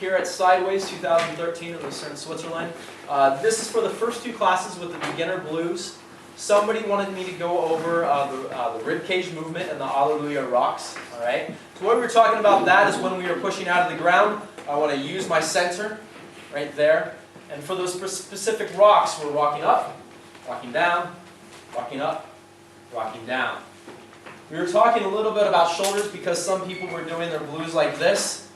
here at Sideways 2013 in Lucerne, Switzerland. This is for the first 2 classes with the beginner blues. Somebody wanted me to go over the rib cage movement and the Alleluia rocks. All right. So what we were talking about that is when we were pushing out of the ground. I want to use my center right there. And for those specific rocks, we're rocking up, rocking down, rocking up, rocking down. We were talking a little bit about shoulders because some people were doing their blues like this.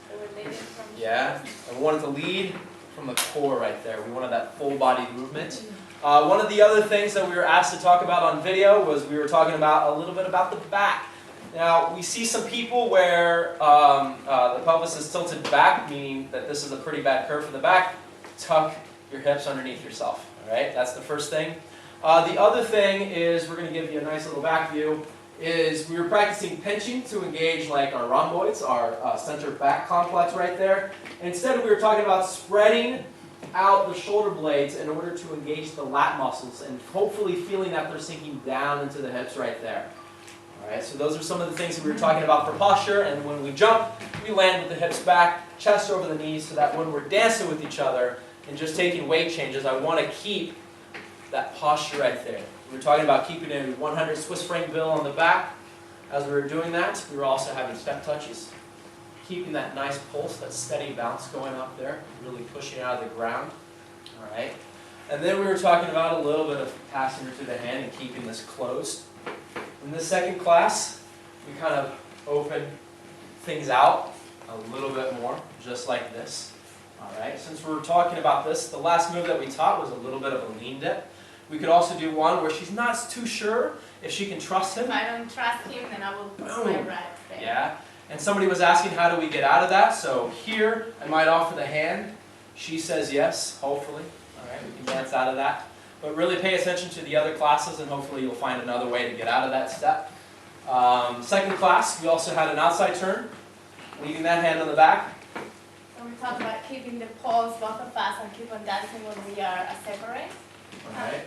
Yeah, and we wanted to lead from the core right there. We wanted that full body movement. One of the other things that we were asked to talk about on video was we were talking about a little bit about the back. Now, we see some people where the pelvis is tilted back, meaning that this is a pretty bad curve for the back. Tuck your hips underneath yourself. All right, that's the first thing. The other thing is, we're going to give you a nice little back view, is we were practicing pinching to engage like our rhomboids, our center back complex right there. Instead, we were talking about spreading out the shoulder blades in order to engage the lat muscles and hopefully feeling that they're sinking down into the hips right there. All right, so those are some of the things that we were talking about for posture, and when we jump, we land with the hips back, chest over the knees, so that when we're dancing with each other and just taking weight changes, I want to keep that posture right there. We were talking about keeping a 100 Swiss franc bill on the back. As we were doing that, we were also having step touches. Keeping that nice pulse, that steady bounce going up there, really pushing out of the ground. All right. And then we were talking about a little bit of passing her through the hand and keeping this closed. In the second class, we kind of open things out a little bit more, just like this. All right. Since we were talking about this, the last move that we taught was a little bit of a lean dip. We could also do one where she's not too sure if she can trust him. If I don't trust him, then I will put my right there. Yeah. And somebody was asking, how do we get out of that? So here, I might offer the hand. She says yes, hopefully. All right, we can dance out of that. But really pay attention to the other classes, and hopefully you'll find another way to get out of that step. Second class, we also had an outside turn, leaving that hand on the back. And we talked about keeping the pulse, both of us, and keep on dancing when we are separate. All right.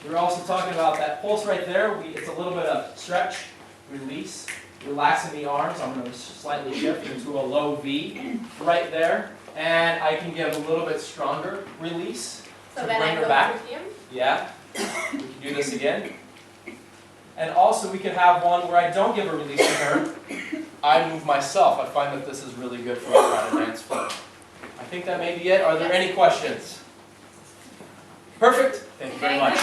We were also talking about that pulse right there. It's a little bit of stretch, release, relaxing the arms. I'm going to slightly shift into a low V right there. And I can give a little bit stronger release so to then bring I her go back. to him. Yeah. We can do this again. And also we could have one where I don't give a release to her. I move myself. I find that this is really good for a kind of dance flow. I think that may be it. Are there any questions? Perfect. Thank you very much.